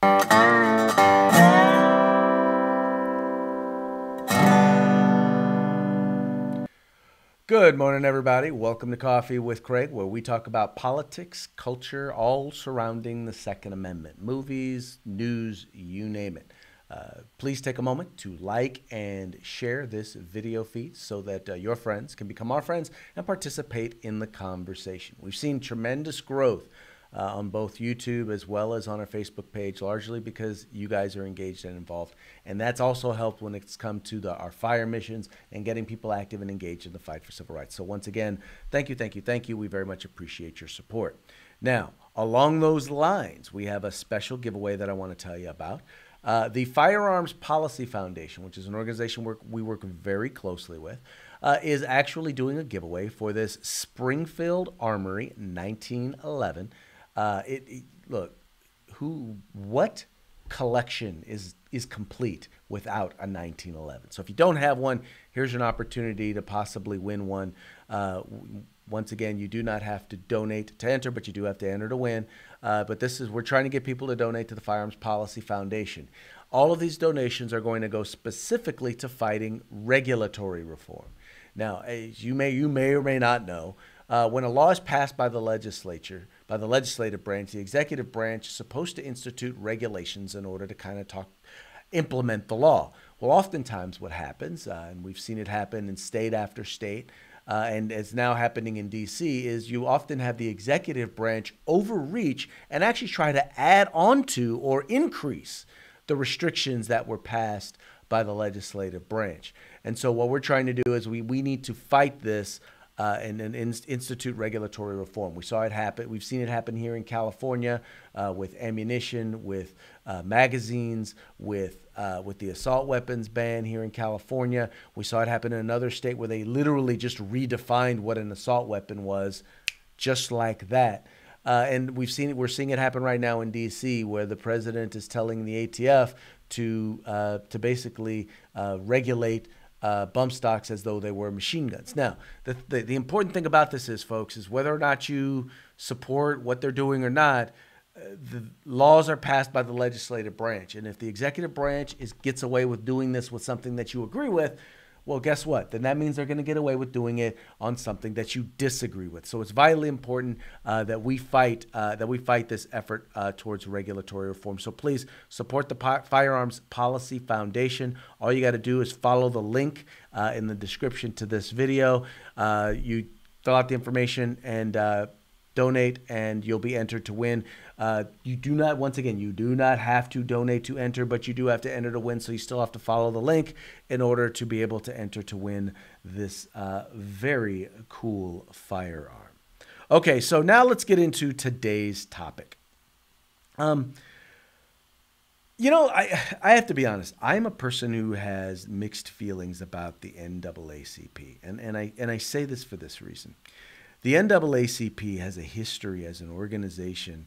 Good morning, everybody. Welcome to Coffee with Craig, where we talk about politics, culture, all surrounding the Second Amendment. Movies, news, you name it. Please take a moment to like and share this video feed so that your friends can become our friends and participate in the conversation. We've seen tremendous growth on both YouTube as well as on our Facebook page, largely because you guys are engaged and involved. And that's also helped when it's come to our fire missions and getting people active and engaged in the fight for civil rights. So once again, thank you, thank you, thank you. We very much appreciate your support. Now, along those lines, we have a special giveaway that I want to tell you about. The Firearms Policy Foundation, which is an organization we work very closely with, is actually doing a giveaway for this Springfield Armory 1911. Look, what collection is complete without a 1911? So if you don't have one, here's an opportunity to possibly win one. Once again, you do not have to donate to enter, but you do have to enter to win. But we're trying to get people to donate to the Firearms Policy Foundation. All of these donations are going to go specifically to fighting regulatory reform. Now, as you may or may not know, when a law is passed by the legislature, by the legislative branch, the executive branch is supposed to institute regulations in order to kind of implement the law. Well, oftentimes what happens, and we've seen it happen in state after state, and it's now happening in D.C., is you often have the executive branch overreach and actually try to add on to or increase the restrictions that were passed by the legislative branch. And so what we're trying to do is we need to fight this and institute regulatory reform. We saw it happen. We've seen it happen here in California with ammunition, with magazines, with the assault weapons ban here in California. We saw it happen in another state where they literally just redefined what an assault weapon was, just like that. And we're seeing it happen right now in D.C., where the president is telling the ATF to basically regulate bump stocks as though they were machine guns. Now, the important thing about this is, folks, is whether or not you support what they're doing or not, the laws are passed by the legislative branch. And if the executive branch gets away with doing this with something that you agree with, well, guess what? Then that means they're going to get away with doing it on something that you disagree with. So it's vitally important that we fight this effort towards regulatory reform. So please support the Firearms Policy Foundation. All you got to do is follow the link in the description to this video. You fill out the information and donate, and you'll be entered to win. You do not have to donate to enter, but you do have to enter to win. So you still have to follow the link in order to be able to enter to win this very cool firearm. Okay, so now let's get into today's topic. I have to be honest. I'm a person who has mixed feelings about the NAACP, and I say this for this reason. The NAACP has a history as an organization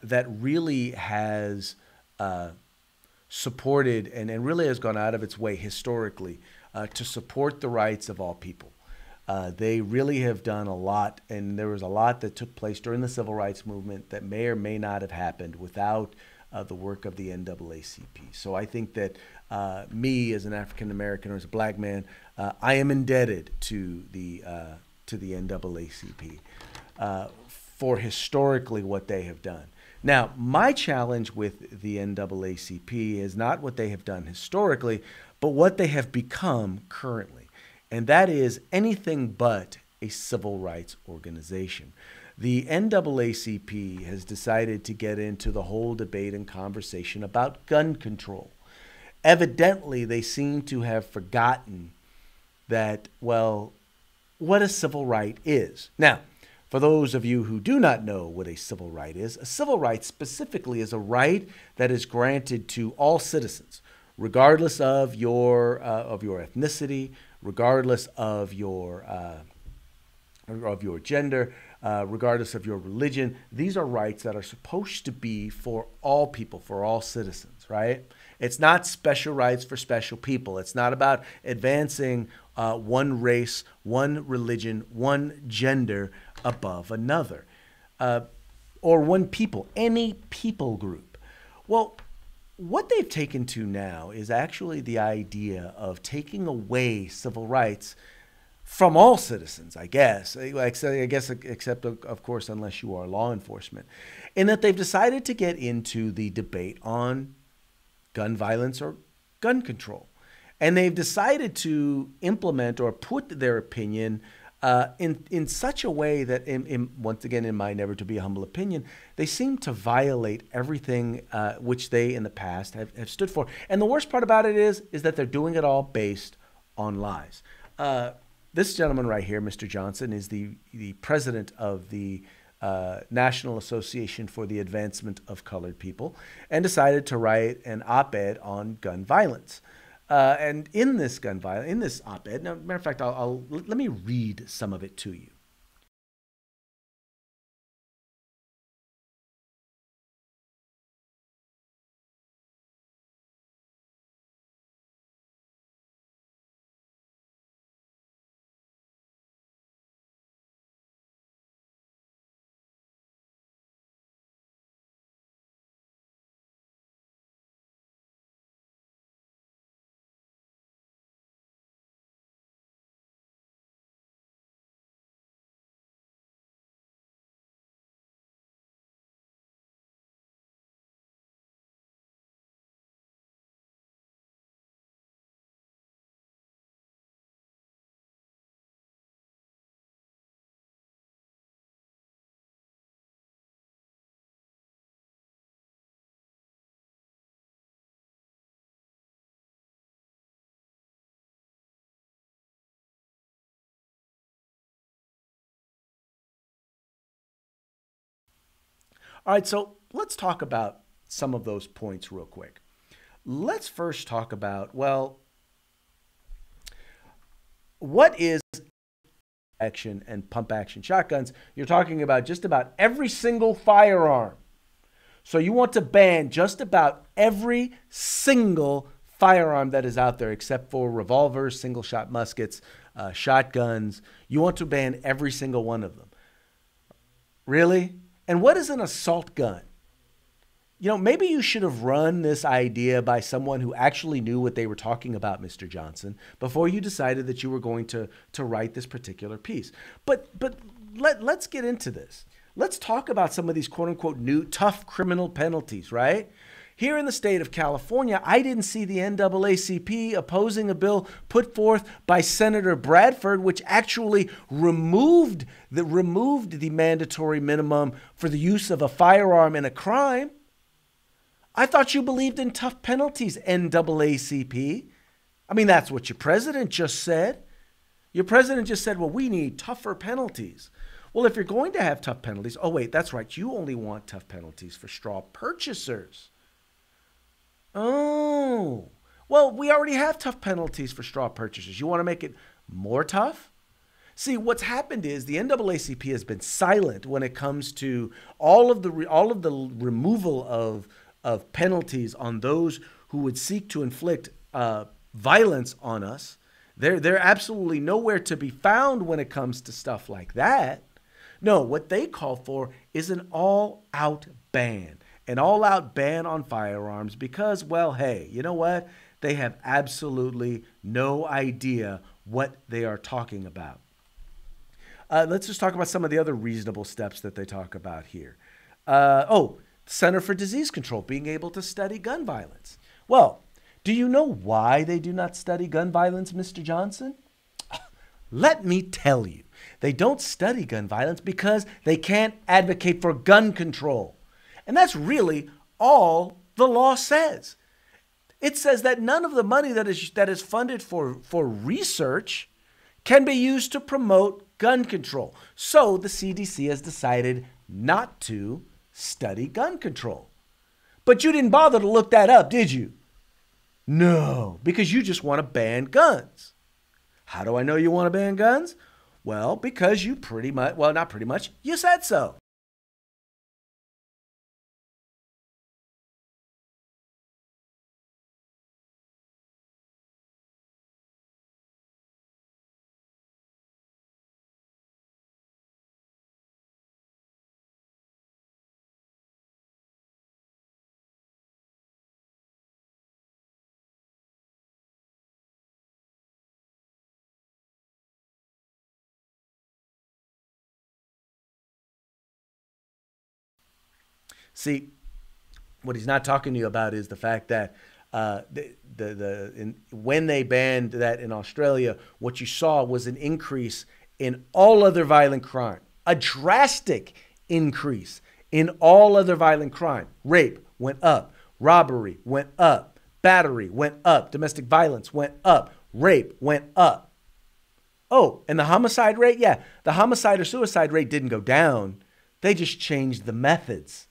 that really has supported and really has gone out of its way historically to support the rights of all people. They really have done a lot, and there was a lot that took place during the civil rights movement that may or may not have happened without the work of the NAACP. So I think that me as an African American or as a black man, I am indebted to the NAACP for historically what they have done. Now, my challenge with the NAACP is not what they have done historically, but what they have become currently. And that is anything but a civil rights organization. The NAACP has decided to get into the whole debate and conversation about gun control. Evidently, they seem to have forgotten that, well, what a civil right is. Now, for those of you who do not know what a civil right is, a civil right specifically is a right that is granted to all citizens, regardless of your ethnicity, regardless of your gender, regardless of your religion. These are rights that are supposed to be for all people, for all citizens, right? It's not special rights for special people. It's not about advancing one race, one religion, one gender above another, or one people, any people group. Well, what they've taken to now is actually the idea of taking away civil rights from all citizens, I guess. I guess, except of course, unless you are law enforcement, in that they've decided to get into the debate on gun violence or gun control, and they've decided to implement or put their opinion in such a way that, once again, in my never to be a humble opinion, they seem to violate everything which they in the past have stood for. And the worst part about it is that they're doing it all based on lies. This gentleman right here, Mr. Johnson, is the president of the National Association for the Advancement of Colored People, and decided to write an op-ed on gun violence. And in this op-ed, now, matter of fact, let me read some of it to you. All right, so let's talk about some of those points real quick. Let's first talk about, well, what is action and pump action shotguns? You're talking about just about every single firearm. So you want to ban just about every single firearm that is out there, except for revolvers, single shot muskets, shotguns. You want to ban every single one of them. Really? And what is an assault gun? You know, maybe you should have run this idea by someone who actually knew what they were talking about, Mr. Johnson, before you decided that you were going to write this particular piece. But let's get into this. Let's talk about some of these quote unquote new tough criminal penalties, right? Here in the state of California, I didn't see the NAACP opposing a bill put forth by Senator Bradford, which actually removed the mandatory minimum for the use of a firearm in a crime. I thought you believed in tough penalties, NAACP. I mean, that's what your president just said. Your president just said, well, we need tougher penalties. Well, if you're going to have tough penalties, oh, wait, that's right. You only want tough penalties for straw purchasers. Oh, well, we already have tough penalties for straw purchasers. You want to make it more tough? See, what's happened is the NAACP has been silent when it comes to all of the removal of penalties on those who would seek to inflict violence on us. They're absolutely nowhere to be found when it comes to stuff like that. No, what they call for is an all-out ban. An all-out ban on firearms because, well, hey, you know what? They have absolutely no idea what they are talking about. Let's just talk about some of the other reasonable steps that they talk about here. Center for Disease Control being able to study gun violence. Well, do you know why they do not study gun violence, Mr. Johnson? Let me tell you. They don't study gun violence because they can't advocate for gun control. And that's really all the law says. It says that none of the money that is funded for research can be used to promote gun control. So the CDC has decided not to study gun control. But you didn't bother to look that up, did you? No, because you just want to ban guns. How do I know you want to ban guns? Well, because you pretty much, well, not pretty much, you said so. See, what he's not talking to you about is the fact that when they banned that in Australia, what you saw was an increase in all other violent crime, a drastic increase in all other violent crime. Rape went up, robbery went up, battery went up, domestic violence went up, rape went up. Oh, and the homicide rate? Yeah, the homicide or suicide rate didn't go down. They just changed the methods.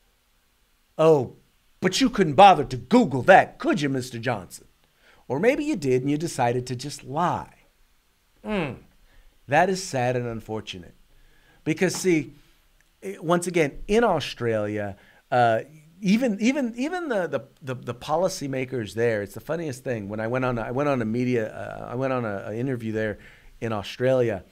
Oh, but you couldn't bother to Google that, could you, Mr. Johnson? Or maybe you did and you decided to just lie. That is sad and unfortunate. Because, see, once again, in Australia, even the policymakers there, it's the funniest thing. When I went on an interview there in Australia,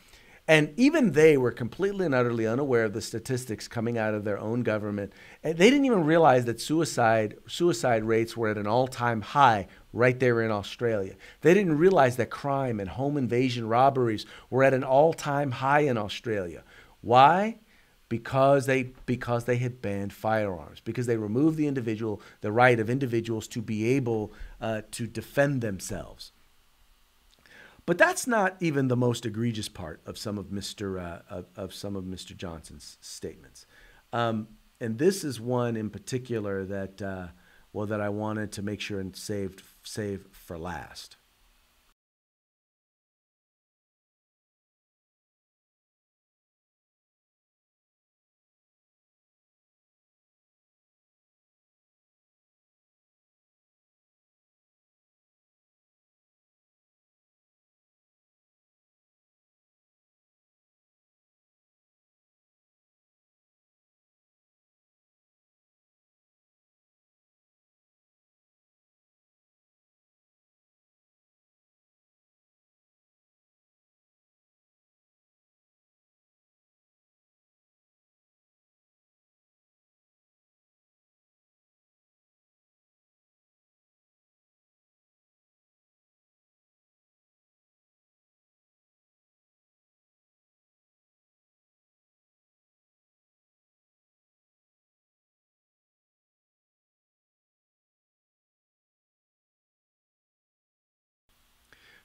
and even they were completely and utterly unaware of the statistics coming out of their own government. And they didn't even realize that suicide rates were at an all-time high right there in Australia. They didn't realize that crime and home invasion robberies were at an all-time high in Australia. Why? Because they had banned firearms, because they removed the right of individuals to be able to defend themselves. But that's not even the most egregious part of some of Mr. Johnson's statements, and this is one in particular that that I wanted to make sure and save for last.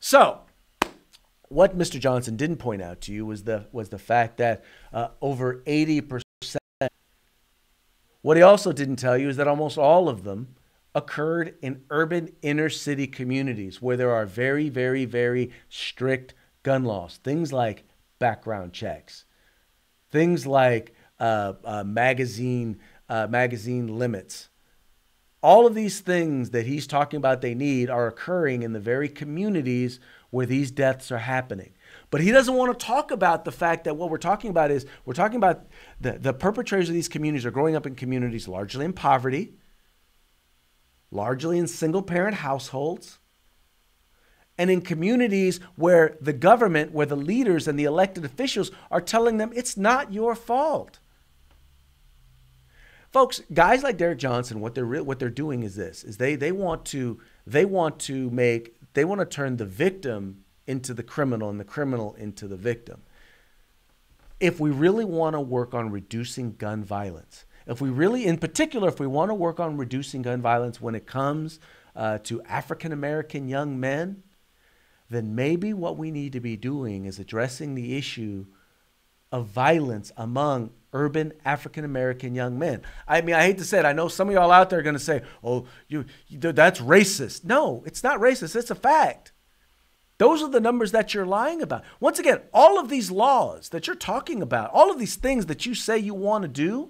So, what Mr. Johnson didn't point out to you was the fact that over 80%. What he also didn't tell you is that almost all of them occurred in urban inner city communities where there are very, very, very strict gun laws. Things like background checks, things like magazine limits. All of these things that he's talking about they need are occurring in the very communities where these deaths are happening. But he doesn't want to talk about the fact that what we're talking about is the perpetrators of these communities are growing up in communities largely in poverty, largely in single-parent households, and in communities where the government, where the leaders and the elected officials are telling them it's not your fault. Folks, guys like Derrick Johnson, what they're doing is this: is they want to turn the victim into the criminal and the criminal into the victim. If we really want to work on reducing gun violence, if we want to work on reducing gun violence when it comes to African American young men, then maybe what we need to be doing is addressing the issue of violence among urban African American young men. I mean, I hate to say it. I know some of y'all out there are going to say, "Oh, that's racist." No, it's not racist. It's a fact. Those are the numbers that you're lying about. Once again, all of these laws that you're talking about, all of these things that you say you want to do,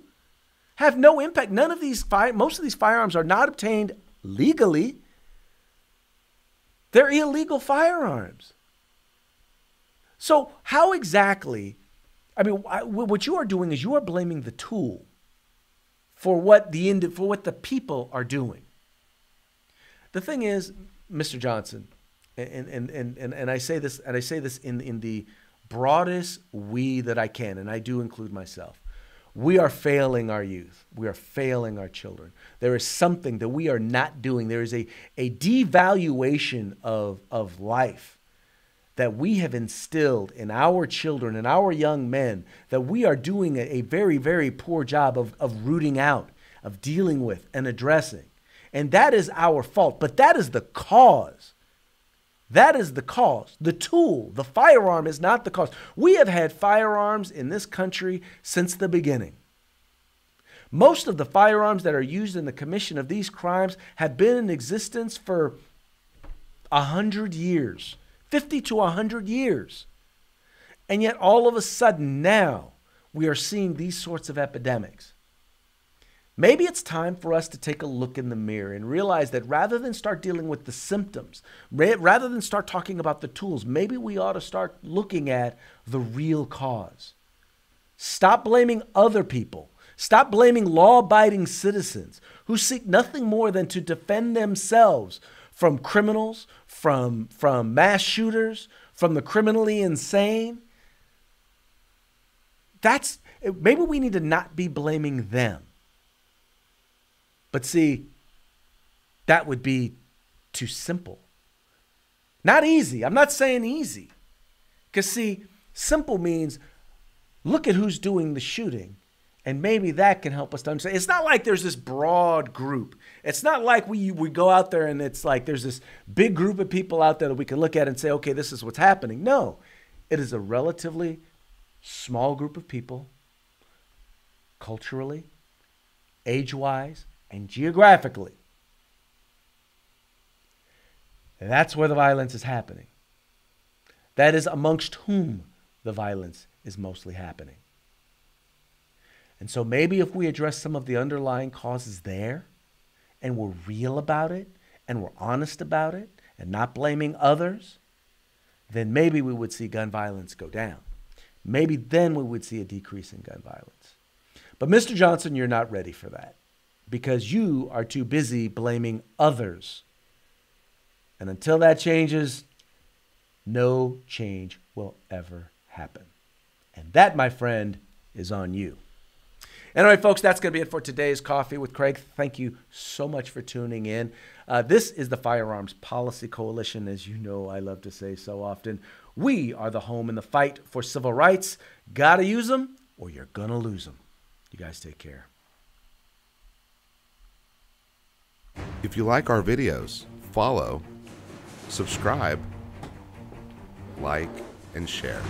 have no impact. Most of these firearms are not obtained legally. They're illegal firearms. So how exactly? I mean, what you are doing is you are blaming the tool for what the people are doing. The thing is, Mr. Johnson, and I say this in the broadest we that I can, and I do include myself. We are failing our youth. We are failing our children. There is something that we are not doing. There is a devaluation of life that we have instilled in our children and our young men that we are doing a very, very poor job of rooting out. of dealing with and addressing. And that is our fault. But that is the cause. That is the cause. The tool, the firearm is not the cause. We have had firearms in this country since the beginning. Most of the firearms that are used in the commission of these crimes have been in existence for 100 years, 50 to 100 years. And yet all of a sudden now we are seeing these sorts of epidemics. Maybe it's time for us to take a look in the mirror and realize that rather than start dealing with the symptoms, rather than start talking about the tools, maybe we ought to start looking at the real cause. Stop blaming other people. Stop blaming law-abiding citizens who seek nothing more than to defend themselves from criminals, from mass shooters, from the criminally insane. Maybe we need to not be blaming them. But see, that would be too simple. Not easy. I'm not saying easy. Because see, simple means look at who's doing the shooting. And maybe that can help us to understand. It's not like there's this broad group. It's not like we go out there and it's like there's this big group of people out there that we can look at and say, okay, this is what's happening. No, it is a relatively small group of people, culturally, age-wise, and geographically. That's where the violence is happening. That is amongst whom the violence is mostly happening. And so maybe if we address some of the underlying causes there, and we're real about it, and we're honest about it, and not blaming others, then maybe we would see gun violence go down. Maybe then we would see a decrease in gun violence. But Mr. Johnson, you're not ready for that because you are too busy blaming others. And until that changes, no change will ever happen. And that, my friend, is on you. Anyway, folks, that's going to be it for today's Coffee with Craig. Thank you so much for tuning in. This is the Firearms Policy Coalition. As you know, I love to say so often, we are the home in the fight for civil rights. Got to use them or you're going to lose them. You guys take care. If you like our videos, follow, subscribe, like, and share.